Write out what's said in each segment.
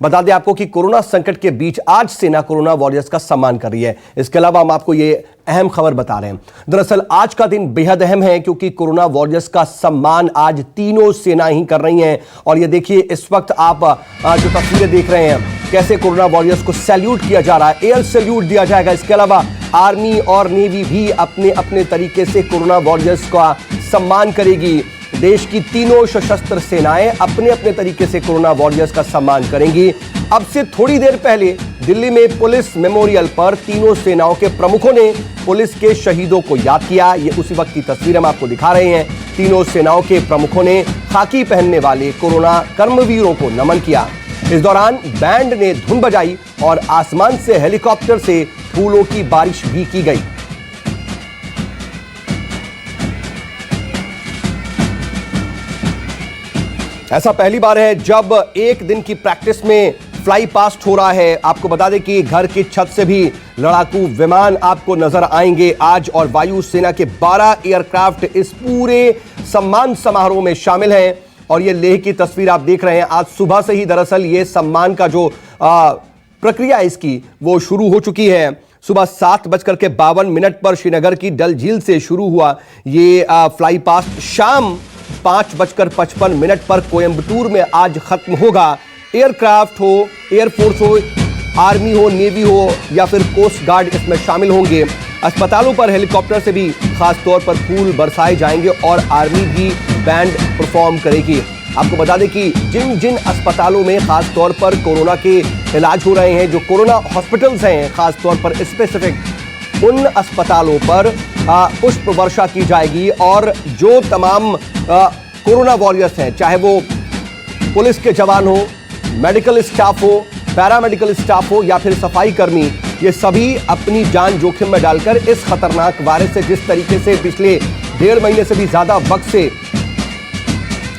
बता दें आपको कि कोरोना संकट के बीच आज सेना कोरोना वॉरियर्स का सम्मान कर रही है। इसके अलावा हम आपको ये अहम खबर बता रहे हैं। दरअसल आज का दिन बेहद अहम है क्योंकि कोरोना वॉरियर्स का सम्मान आज तीनों सेना ही कर रही हैं। और ये देखिए, इस वक्त आप जो तस्वीरें देख रहे हैं, कैसे कोरोना वॉरियर्स को सैल्यूट किया जा रहा है, एयर सैल्यूट दिया जाएगा। इसके अलावा आर्मी और नेवी भी अपने अपने तरीके से कोरोना वॉरियर्स का सम्मान करेगी। देश की तीनों सशस्त्र सेनाएं अपने अपने तरीके से कोरोना वॉरियर्स का सम्मान करेंगी। अब से थोड़ी देर पहले दिल्ली में पुलिस मेमोरियल पर तीनों सेनाओं के प्रमुखों ने पुलिस के शहीदों को याद किया। ये उसी वक्त की तस्वीर हम आपको दिखा रहे हैं। तीनों सेनाओं के प्रमुखों ने खाकी पहनने वाले कोरोना कर्मवीरों को नमन किया। इस दौरान बैंड ने धुन बजाई और आसमान से हेलीकॉप्टर से फूलों की बारिश भी की गई। ऐसा पहली बार है जब एक दिन की प्रैक्टिस में फ्लाई पास्ट हो रहा है। आपको बता दें कि घर की छत से भी लड़ाकू विमान आपको नजर आएंगे आज, और वायुसेना के 12 एयरक्राफ्ट इस पूरे सम्मान समारोह में शामिल हैं। और ये लेह की तस्वीर आप देख रहे हैं। आज सुबह से ही दरअसल ये सम्मान का जो प्रक्रिया इसकी वो शुरू हो चुकी है। सुबह 7:52 पर श्रीनगर की डल झील से शुरू हुआ ये फ्लाई पास्ट शाम 5:55 पर कोयंबटूर में आज खत्म होगा। एयरक्राफ्ट हो, एयरफोर्स हो, आर्मी हो, नेवी हो या फिर कोस्ट गार्ड इसमें शामिल होंगे। अस्पतालों पर हेलीकॉप्टर से भी खास तौर पर फूल बरसाए जाएंगे और आर्मी भी बैंड परफॉर्म करेगी। आपको बता दें कि जिन जिन अस्पतालों में खास तौर पर कोरोना के इलाज हो रहे हैं, जो कोरोना हॉस्पिटल्स हैं खास तौर पर स्पेसिफिक, उन अस्पतालों पर पुष्प वर्षा की जाएगी। और जो तमाम कोरोना वॉरियर्स हैं, चाहे वो पुलिस के जवान हो, मेडिकल स्टाफ हो, पैरामेडिकल स्टाफ हो या फिर सफाई कर्मी, ये सभी अपनी जान जोखिम में डालकर इस खतरनाक वायरस से जिस तरीके से पिछले 1.5 महीने से भी ज्यादा वक्त से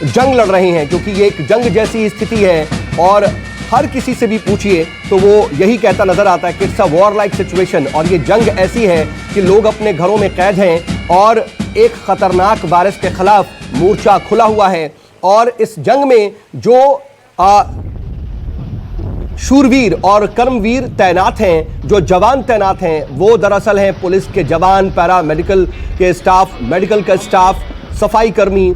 जंग लड़ रहे हैं, क्योंकि ये एक जंग जैसी स्थिति है और हर किसी से भी पूछिए तो वो यही कहता नजर आता है कि it's a war like situation. और ये जंग ऐसी है कि लोग अपने घरों में कैद हैं और एक खतरनाक वायरस के खिलाफ मोर्चा खुला हुआ है। और इस जंग में जो शूरवीर और कर्मवीर तैनात हैं, जो जवान तैनात हैं, वो दरअसल हैं पुलिस के जवान, पैरा मेडिकल के स्टाफ, मेडिकल का स्टाफ, सफाई कर्मी।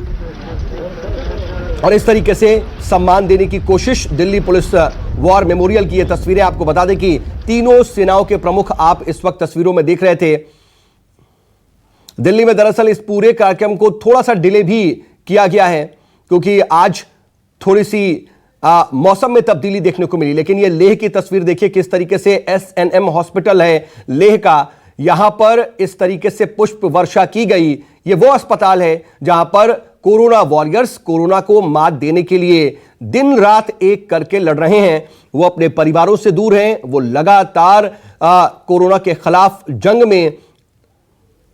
और इस तरीके से सम्मान देने की कोशिश दिल्ली पुलिस वॉर मेमोरियल की ये तस्वीरें आपको बता दें कि तीनों सेनाओं के प्रमुख आप इस वक्त तस्वीरों में देख रहे थे। दिल्ली में दरअसल इस पूरे कार्यक्रम को थोड़ा सा डिले भी किया गया है क्योंकि आज थोड़ी सी मौसम में तब्दीली देखने को मिली। लेकिन ये लेह की तस्वीर देखिए किस तरीके से SNM हॉस्पिटल है लेह का, यहां पर इस तरीके से पुष्प वर्षा की गई। ये वो अस्पताल है जहां पर कोरोना वॉरियर्स कोरोना को मात देने के लिए दिन रात एक करके लड़ रहे हैं। वो अपने परिवारों से दूर हैं, वो लगातार कोरोना के खिलाफ जंग में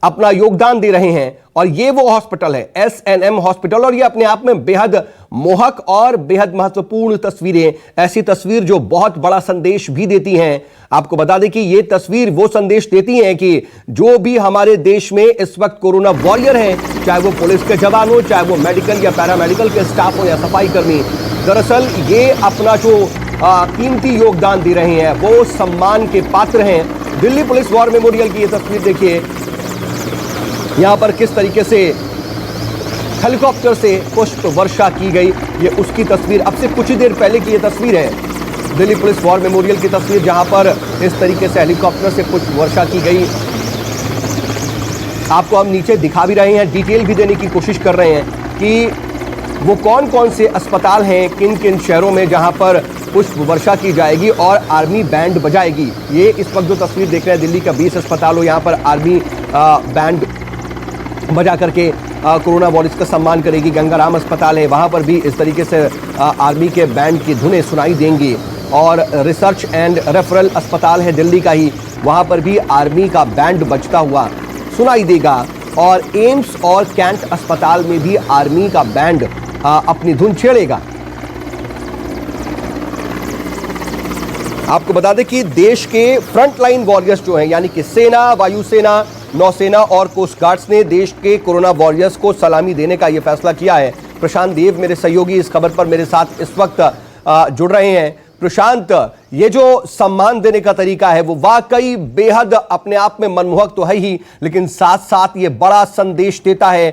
अपना योगदान दे रहे हैं। और ये वो हॉस्पिटल है SNM हॉस्पिटल, और ये अपने आप में बेहद मोहक और बेहद महत्वपूर्ण तस्वीरें, ऐसी तस्वीर जो बहुत बड़ा संदेश भी देती हैं। आपको बता दें कि ये तस्वीर वो संदेश देती है कि जो भी हमारे देश में इस वक्त कोरोना वॉरियर हैं, चाहे वो पुलिस के जवान हो, चाहे वो मेडिकल या पैरामेडिकल के स्टाफ हो या सफाई कर्मी, दरअसल ये अपना जो कीमती योगदान दे रहे हैं वो सम्मान के पात्र हैं। दिल्ली पुलिस वॉर मेमोरियल की ये तस्वीर देखिए, यहां पर किस तरीके से हेलीकॉप्टर से पुष्प वर्षा की गई। ये उसकी तस्वीर अब से कुछ ही देर पहले की ये तस्वीर है, दिल्ली पुलिस वॉर मेमोरियल की तस्वीर, जहां पर इस तरीके से हेलीकॉप्टर से पुष्प वर्षा की गई। आपको हम नीचे दिखा भी रहे हैं, डिटेल भी देने की कोशिश कर रहे हैं कि वो कौन कौन से अस्पताल हैं, किन किन शहरों में जहां पर पुष्प वर्षा की जाएगी और आर्मी बैंड बजाएगी। ये इस वक्त जो तस्वीर देख रहे हैं, दिल्ली का 20 अस्पताल हो, यहाँ पर आर्मी बैंड बजा करके कोरोना वॉरियर्स का सम्मान करेगी। गंगाराम अस्पताल है, वहां पर भी इस तरीके से आर्मी के बैंड की धुनें सुनाई देंगी। और रिसर्च एंड रेफरल अस्पताल है दिल्ली का ही, वहां पर भी आर्मी का बैंड बजता हुआ सुनाई देगा। और एम्स और कैंट अस्पताल में भी आर्मी का बैंड अपनी धुन छेड़ेगा। आपको बता दें कि देश के फ्रंटलाइन वॉरियर्स जो हैं, यानी कि सेना, वायुसेना, नौसेना और कोस्ट गार्ड्स ने देश के कोरोना वॉरियर्स को सलामी देने का यह फैसला किया है। प्रशांत देव मेरे सहयोगी इस खबर पर मेरे साथ इस वक्त जुड़ रहे हैं। प्रशांत, ये जो सम्मान देने का तरीका है वो वाकई बेहद अपने आप में मनमोहक तो है ही, लेकिन साथ साथ ये बड़ा संदेश देता है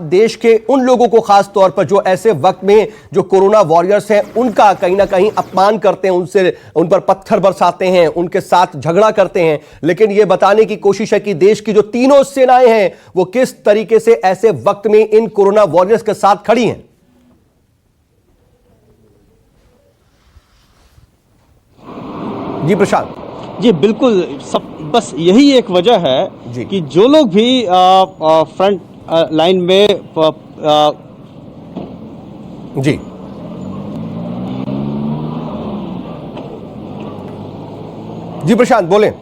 देश के उन लोगों को, खास तौर पर जो ऐसे वक्त में जो कोरोना वॉरियर्स हैं उनका कहीं ना कहीं अपमान करते हैं, उन पर पत्थर बरसाते हैं, उनके साथ झगड़ा करते हैं, लेकिन ये बताने की कोशिश है कि देश की जो तीनों सेनाएं हैं वो किस तरीके से ऐसे वक्त में इन कोरोना वॉरियर्स के साथ खड़ी हैं। जी प्रशांत। जी बिल्कुल, सब बस यही एक वजह है कि जो लोग भी फ्रंट लाइन में जी जी प्रशांत बोलें।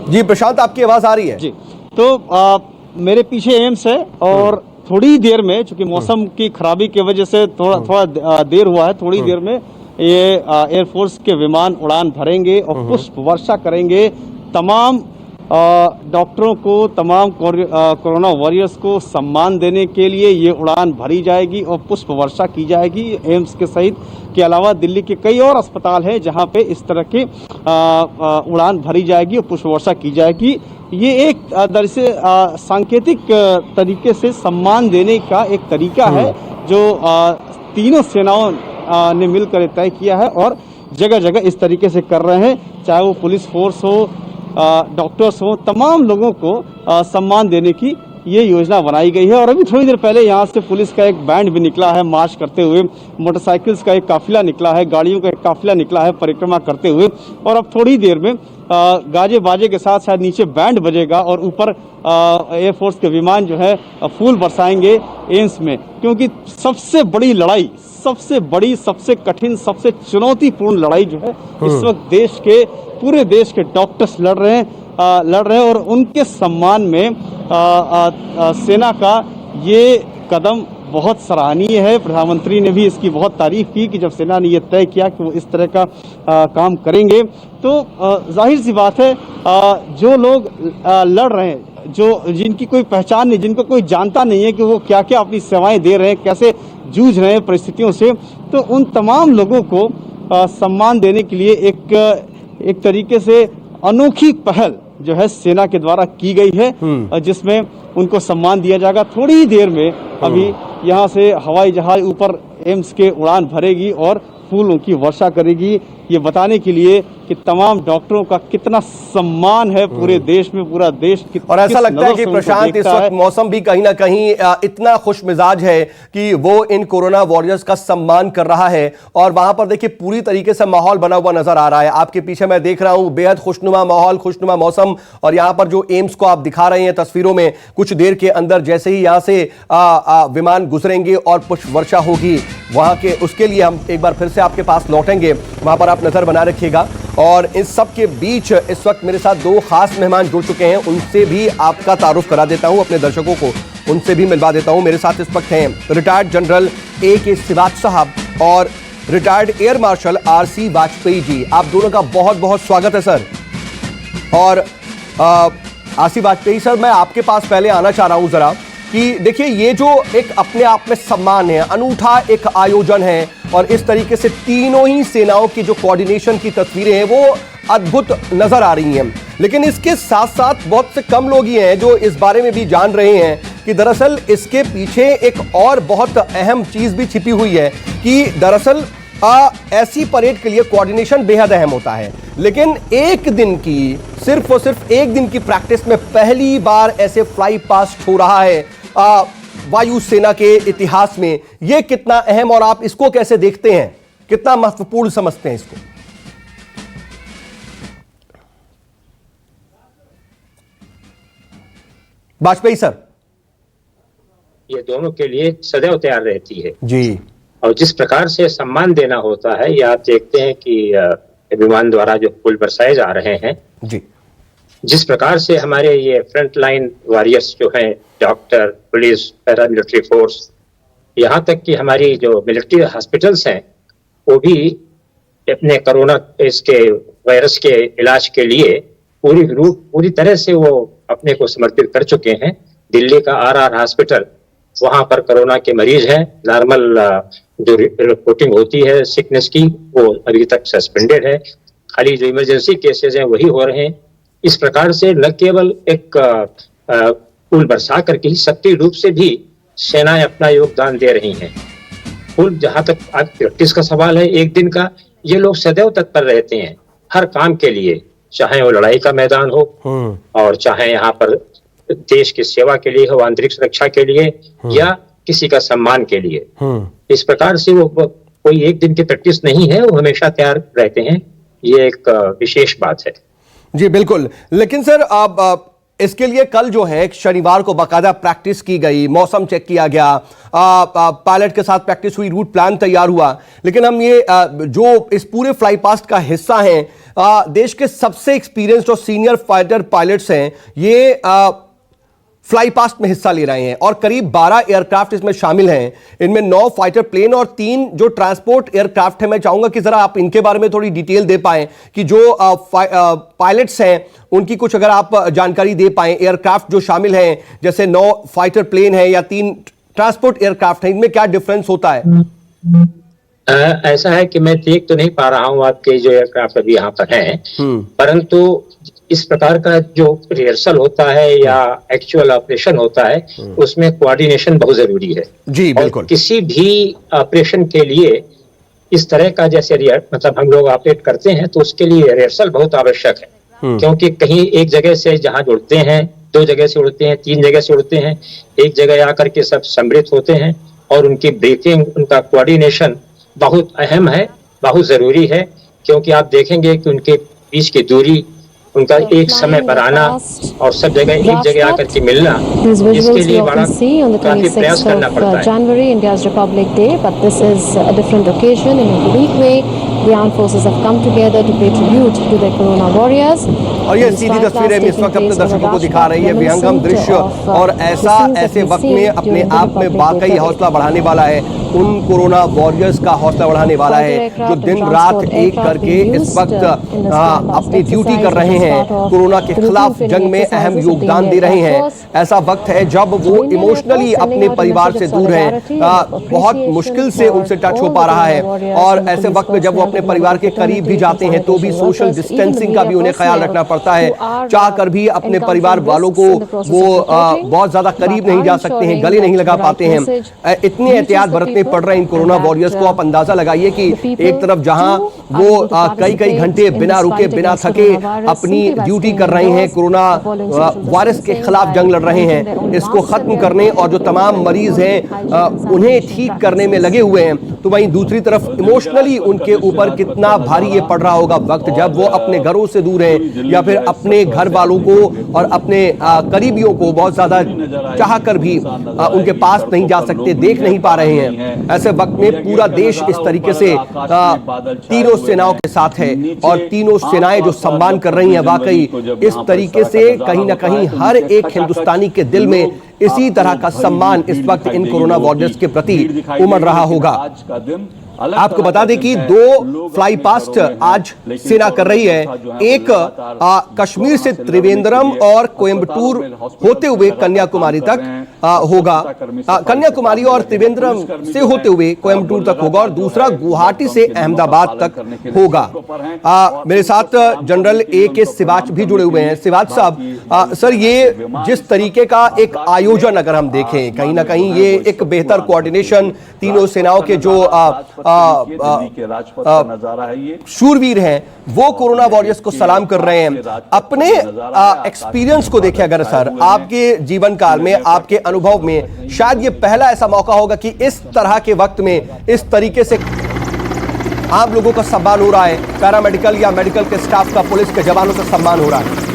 जी प्रशांत, आपकी आवाज आ रही है? जी, तो मेरे पीछे एम्स है और थोड़ी देर में, चूंकि मौसम की खराबी की वजह से थोड़ा देर हुआ है, थोड़ी देर में ये एयरफोर्स के विमान उड़ान भरेंगे और पुष्प वर्षा करेंगे तमाम डॉक्टरों को, तमाम कोरोना वॉरियर्स को सम्मान देने के लिए ये उड़ान भरी जाएगी और पुष्प वर्षा की जाएगी। एम्स के सहित के अलावा दिल्ली के कई और अस्पताल हैं जहां पे इस तरह की उड़ान भरी जाएगी और पुष्प वर्षा की जाएगी। ये एक दरअसल सांकेतिक तरीके से सम्मान देने का एक तरीका है जो तीनों सेनाओं ने मिलकर तय किया है और जगह जगह इस तरीके से कर रहे हैं, चाहे वो पुलिस फोर्स हो, डॉक्टर्स हो, तमाम लोगों को सम्मान देने की ये योजना बनाई गई है। और अभी थोड़ी देर पहले यहाँ से पुलिस का एक बैंड भी निकला है मार्च करते हुए, मोटरसाइकिल्स का एक काफिला निकला है, गाड़ियों का एक काफिला निकला है परिक्रमा करते हुए, और अब थोड़ी देर में गाजे बाजे के साथ शायद नीचे बैंड बजेगा और ऊपर एयरफोर्स के विमान जो है फूल बरसाएंगे एम्स में, क्योंकि सबसे बड़ी लड़ाई, सबसे बड़ी, सबसे कठिन, सबसे चुनौतीपूर्ण लड़ाई जो है इस वक्त पूरे देश के डॉक्टर्स लड़ रहे हैं और उनके सम्मान में सेना का ये कदम बहुत सराहनीय है। प्रधानमंत्री ने भी इसकी बहुत तारीफ की कि जब सेना ने यह तय किया कि वो इस तरह का काम करेंगे, तो जाहिर सी बात है जो लोग लड़ रहे हैं, जिनकी कोई पहचान नहीं, जिनको कोई जानता नहीं है कि वो क्या क्या अपनी सेवाएं दे रहे हैं, कैसे जूझ रहे हैं परिस्थितियों से, तो उन तमाम लोगों को सम्मान देने के लिए एक तरीके से अनोखी पहल जो है सेना के द्वारा की गई है, जिसमें उनको सम्मान दिया जाएगा। थोड़ी ही देर में अभी यहाँ से हवाई जहाज ऊपर एम्स के उड़ान भरेगी और फूलों की वर्षा करेगी, ये बताने के लिए कि तमाम डॉक्टरों का कितना सम्मान है पूरे देश में, पूरा देश और ऐसा लगता है कि प्रशांत इस वक्त मौसम भी कहीं ना कहीं इतना खुश मिजाज है कि वो इन कोरोना वॉरियर्स का सम्मान कर रहा है। और वहां पर देखिए पूरी तरीके से माहौल बना हुआ नजर आ रहा है, आपके पीछे मैं देख रहा हूं, बेहद खुशनुमा माहौल, खुशनुमा मौसम। और यहां पर जो एम्स को आप दिखा रहे हैं तस्वीरों में, कुछ देर के अंदर जैसे ही यहां से विमान गुजरेंगे और पुष्प वर्षा होगी वहां के, उसके लिए हम एक बार फिर से आपके पास लौटेंगे, वहां पर आप नजर बना रखिएगा। और इस सब के बीच इस वक्त मेरे साथ दो खास मेहमान जुड़ चुके हैं, उनसे भी आपका तारुफ करा देता हूं, अपने दर्शकों को उनसे भी मिलवा देता हूं। मेरे साथ इस वक्त हैं रिटायर्ड जनरल A.K. सिवाच साहब और retired air marshal R.C. Vajpayee ji. आप दोनों का बहुत बहुत स्वागत है सर। और R.C. वाजपेयी सर, मैं आपके पास पहले आना चाह रहा हूं जरा कि देखिए ये जो एक अपने आप में सम्मान है, अनूठा एक आयोजन है, और इस तरीके से तीनों ही सेनाओं की जो कोऑर्डिनेशन की तस्वीरें हैं वो अद्भुत नजर आ रही हैं। लेकिन इसके साथ साथ बहुत से कम लोग ही हैं जो इस बारे में भी जान रहे हैं कि दरअसल इसके पीछे एक और बहुत अहम चीज भी छिपी हुई है कि दरअसल ऐसी परेड के लिए कोऑर्डिनेशन बेहद अहम होता है। लेकिन एक दिन की, सिर्फ और सिर्फ एक दिन की प्रैक्टिस में पहली बार ऐसे फ्लाई पास्ट हो रहा है वायुसेना के इतिहास में। यह कितना अहम, और आप इसको कैसे देखते हैं, कितना महत्वपूर्ण समझते हैं इसको? वाजपेयी सर। ये दोनों के लिए सदैव तैयार रहती है जी। और जिस प्रकार से सम्मान देना होता है, ये आप देखते हैं कि विमान द्वारा जो फूल बरसाए जा रहे हैं जी, जिस प्रकार से हमारे ये फ्रंट लाइन वॉरियर्स जो हैं, डॉक्टर, पुलिस, पैरामिलिट्री फोर्स, यहाँ तक कि हमारी जो मिलिट्री हॉस्पिटल्स हैं, वो भी अपने कोरोना इसके वायरस के इलाज के लिए पूरी तरह से वो अपने को समर्पित कर चुके हैं। दिल्ली का RR हॉस्पिटल वहां पर कोरोना के मरीज हैं। नॉर्मल जो रिपोर्टिंग होती है सिकनेस की वो अभी तक सस्पेंडेड है। खाली जो इमरजेंसी केसेस हैं वही हो रहे हैं। इस प्रकार से न केवल एक फूल बरसा करके सक्रिय रूप से भी सेनाएं अपना योगदान दे रही हैं। फूल जहां तक आज प्रैक्टिस का सवाल है एक दिन का, ये लोग सदैव तत्पर रहते हैं हर काम के लिए, चाहे वो लड़ाई का मैदान हो और चाहे यहाँ पर देश की सेवा के लिए हो, आंतरिक सुरक्षा के लिए या किसी का सम्मान के लिए। इस प्रकार से वो कोई एक दिन की प्रैक्टिस नहीं है, वो हमेशा तैयार रहते हैं। ये एक विशेष बात है। जी बिल्कुल। लेकिन सर आप इसके लिए कल जो है शनिवार को बाकायदा प्रैक्टिस की गई, मौसम चेक किया गया, पायलट के साथ प्रैक्टिस हुई, रूट प्लान तैयार हुआ। लेकिन हम ये जो इस पूरे फ्लाई पास्ट का हिस्सा हैं, देश के सबसे एक्सपीरियंस्ड और सीनियर फाइटर पायलट्स हैं, ये फ्लाई पास्ट में हिस्सा ले रहे हैं और करीब 12 एयरक्राफ्ट इसमें शामिल हैं। इनमें 9 फाइटर प्लेन और 3 जो ट्रांसपोर्ट एयरक्राफ्ट है। मैं चाहूंगा कि जरा आप इनके बारे में थोड़ी डिटेल दे पाएं कि जो पायलट्स हैं उनकी कुछ अगर आप जानकारी दे पाएं। एयरक्राफ्ट जो शामिल हैं, जैसे 9 फाइटर प्लेन है या 3 ट्रांसपोर्ट एयरक्राफ्ट है, इनमें क्या डिफरेंस होता है? ऐसा है कि मैं देख तो नहीं पा रहा हूँ आपके जो एयरक्राफ्ट अभी यहाँ पर हैं, परंतु इस प्रकार का जो रिहर्सल होता है या एक्चुअल ऑपरेशन होता है उसमें कोऑर्डिनेशन बहुत जरूरी है। जी बिल्कुल। किसी भी ऑपरेशन के लिए इस तरह का जैसे मतलब हम लोग ऑपरेट करते हैं तो उसके लिए रिहर्सल बहुत आवश्यक है। क्योंकि कहीं एक जगह से जहाज उड़ते हैं, 2 जगह से उड़ते हैं, 3 जगह से उड़ते हैं, एक जगह आकर के सब सम्मिलित होते हैं और उनकी ब्रीफिंग, उनका कोऑर्डिनेशन बहुत अहम है, बहुत जरूरी है। क्योंकि आप देखेंगे कि उनके बीच की दूरी, उनका एक समय पर आना और सब जगह एक जगह आकर के मिलना, इसके लिए बड़ा काफी प्रयास करना पड़ता है। January, India's Republic Day, but this is a different occasion. In a unique way, the armed forces have come together to pay tribute to the Corona warriors. और ये सीधी तस्वीरें इस वक्त अपने दर्शकों को दिखा रही है, विहंगम दृश्य, और ऐसे वक्त में अपने आप में वाकई हौसला बढ़ाने वाला है, उन कोरोना वॉरियर्स का हौसला बढ़ाने वाला है जो दिन रात एक करके इस वक्त अपनी ड्यूटी कर रहे हैं, कोरोना के खिलाफ जंग में अहम योगदान दे रहे हैं। ऐसा वक्त है जब वो इमोशनली अपने परिवार से दूर हैं, बहुत मुश्किल से उनसे टच हो पा रहा है, और ऐसे वक्त में जब वो अपने परिवार के करीब भी जाते हैं तो भी सोशल डिस्टेंसिंग का भी उन्हें ख्याल रखना पड़ता है। चाह कर भी अपने परिवार वालों को वो बहुत ज्यादा करीब नहीं जा सकते हैं, गले नहीं लगा पाते हैं। इतनी एहतियात बरतने पड़ रहे हैं इन कोरोना वॉरियर्स को। आप अंदाजा लगाइए कि एक तरफ जहां वो कई घंटे बिना रुके बिना थके अपनी ड्यूटी कर रहे हैं, कोरोना वायरस के खिलाफ जंग लड़ रहे हैं, इसको खत्म करने और जो तमाम मरीज हैं उन्हें ठीक करने में लगे हुए हैं, तो वहीं दूसरी तरफ इमोशनली उनके ऊपर कितना भारी ये पड़ रहा होगा वक्त जब वो अपने घरों से दूर हैं या फिर अपने घर वालों को और अपने करीबियों को बहुत ज्यादा चाह कर भी उनके पास नहीं जा सकते, देख नहीं पा रहे हैं। ऐसे वक्त में पूरा देश इस तरीके से तीनों सेनाओं के साथ है और तीनों सेनाएं जो सम्मान कर रही हैं, वाकई इस तरीके से कहीं ना कहीं हर एक हिंदुस्तानी के दिल में इसी तरह का सम्मान इस वक्त इन कोरोना वॉरियर्स के प्रति उमड़ रहा होगा। आपको बता दें कि 2 फ्लाई पास्ट आज सेना कर रही है, एक कश्मीर से त्रिवेंद्रम और कोयंबटूर होते हुए कन्याकुमारी तक होगा, कन्याकुमारी और त्रिवेंद्रम से होते हुए कोयंबटूर तक होगा, और दूसरा गुवाहाटी से अहमदाबाद तक होगा। मेरे साथ जनरल AK सिवाच भी जुड़े हुए हैं। सिवाच साहब, सर ये जिस तरीके का एक आयोजन अगर हम देखें, कहीं ना कहीं ये एक बेहतर कोऑर्डिनेशन, तीनों सेनाओं के जो शूरवीर हैं वो कोरोना वॉरियर्स को सलाम कर रहे हैं। अपने एक्सपीरियंस को देखें अगर सर, आपके जीवन काल में, आपके अनुभव में शायद ये पहला ऐसा मौका होगा कि इस तरह के वक्त में इस तरीके से आम लोगों का सम्मान हो रहा है, पैरामेडिकल या मेडिकल के स्टाफ का, पुलिस के जवानों का सम्मान हो रहा है।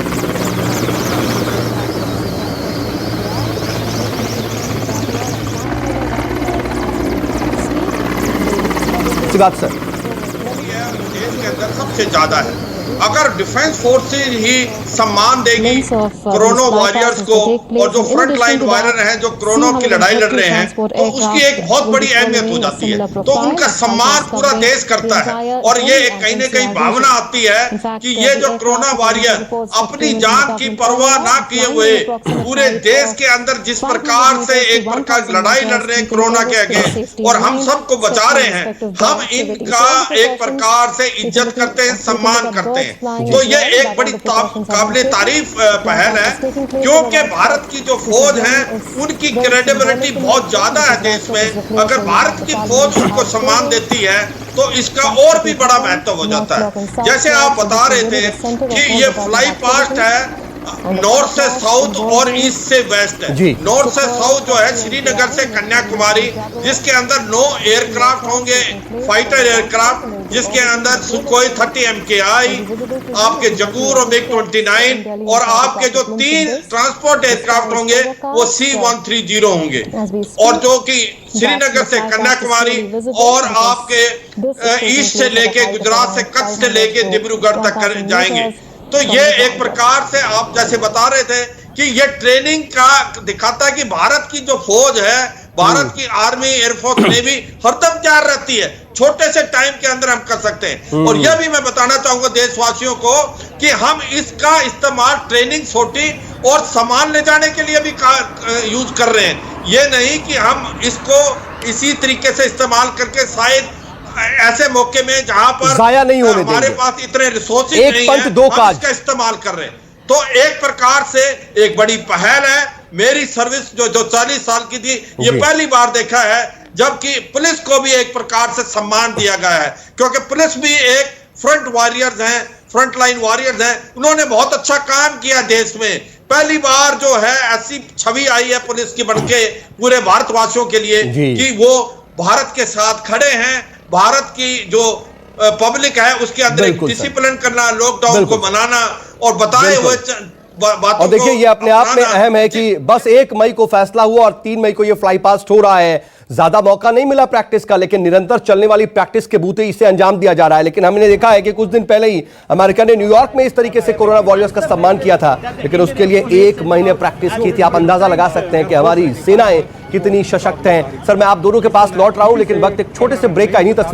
बात सर देश के अंदर सबसे ज्यादा है। अगर डिफेंस फोर्सेज ही सम्मान देगी Links of, corona this warriors bypass को, will take place. और जो In front addition line to warrior that, हैं जो कोरोना की लड़ाई लड़ रहे हैं, transport तो उसकी एक बहुत aircraft बड़ी will be अहमियत हो following a जाती है। similar तो profile. उनका Bypass सम्मान पूरा covering देश करता the है, entire और ये zone एक कहीं न and कहीं NCR भावना region. आती है In fact, कि ये the जो aircraft corona according to warrior reports of अपनी Cleveland जान की government परवाह ना area, किए flying हुए an approximate पूरे flight देश of के अंदर जिस 500 प्रकार से meters to एक प्रकार 1000 लड़ाई लड़ meters, रहे हैं keeping कोरोना के tourist अगेंस्ट, safety और in हम mind, सबको बचा especially रहे in हैं, respect of हम their activities. इनका All the एक precautions, प्रकार से if you इज्जत look करते हैं, at सम्मान the करते birds हैं। flying तो as ये well, एक but बड़ी all the precautions have काबिले been तारीफ taken. पहल है, It's taking place क्योंकि in a भारत की जो This फौज again है is उनकी very क्रेडिबिलिटी symbolic in बहुत nature, ज्यादा है because देश also is में। declared अगर by भारत the की Parliament फौज उनको as सम्मान stable. देती है तो इसका और भी बड़ा महत्व हो जाता है। जैसे आप बता रहे थे कि ये फ्लाई पास्ट है नॉर्थ से साउथ और ईस्ट से वेस्ट है। जी। नॉर्थ से साउथ जो है श्रीनगर से कन्याकुमारी, जिसके अंदर 9 एयरक्राफ्ट होंगे, फाइटर एयरक्राफ्ट, जिसके अंदर सुखोई 30 MKI, आपके जगूर और MiG-29, और आपके जो 3 ट्रांसपोर्ट एयरक्राफ्ट होंगे वो C-130 होंगे, और जो कि श्रीनगर से कन्याकुमारी और आपके ईस्ट से लेके गुजरात से कच्छ से लेके डिब्रूगढ़ तक जाएंगे। तो ये एक प्रकार से आप जैसे बता रहे थे कि ये ट्रेनिंग का दिखाता है कि भारत की जो फौज है, भारत की आर्मी, एयरफोर्स, नेवी हरदम तैयार रहती है, छोटे से टाइम के अंदर हम कर सकते हैं। और यह भी मैं बताना चाहूंगा देशवासियों को कि हम इसका इस्तेमाल ट्रेनिंग, छोटी और सामान ले जाने के लिए भी यूज कर रहे हैं। ये नहीं कि हम इसको इसी तरीके से इस्तेमाल करके शायद ऐसे मौके में जहां पर जाया नहीं होने हमारे देंगे। पास इतने रिसोर्सेज एक नहीं पंथ है, दो हम काज। इसका इस्तेमाल कर रहे हैं। तो एक प्रकार से एक बड़ी पहल है। मेरी सर्विस जो 40 साल की थी, ये पहली बार देखा है जबकि पुलिस को भी एक प्रकार से सम्मान दिया गया है, क्योंकि पुलिस भी एक फ्रंट वॉरियर्स हैं, फ्रंट लाइन वॉरियर्स हैं। उन्होंने बहुत अच्छा काम किया देश में। पहली बार जो है ऐसी छवि आई है पुलिस की बनके पूरे भारतवासियों के लिए कि वो भारत के साथ खड़े हैं। भारत की जो पब्लिक है उसके अंदर एक डिसिप्लिन करना, लॉकडाउन को मनाना और बताए हुए और देखिए ये अपने आप में अहम है कि बस 1 मई को फैसला हुआ और 3 मई को ये फ्लाई पास्ट हो रहा है। ज्यादा मौका नहीं मिला प्रैक्टिस का, लेकिन निरंतर चलने वाली प्रैक्टिस के बूते इसे अंजाम दिया जा रहा है। लेकिन हमने देखा है कि कुछ दिन पहले ही अमेरिका ने न्यूयॉर्क में इस तरीके से कोरोना वॉरियर्स का सम्मान किया था, लेकिन उसके लिए 1 महीने प्रैक्टिस की थी। आप अंदाजा लगा सकते हैं कि हमारी सेनाएं कितनी सशक्त हैं। सर, मैं आप दोनों के पास लौट रहा हूं, लेकिन वक्त एक छोटे से ब्रेक का, इन्हीं तस्वीर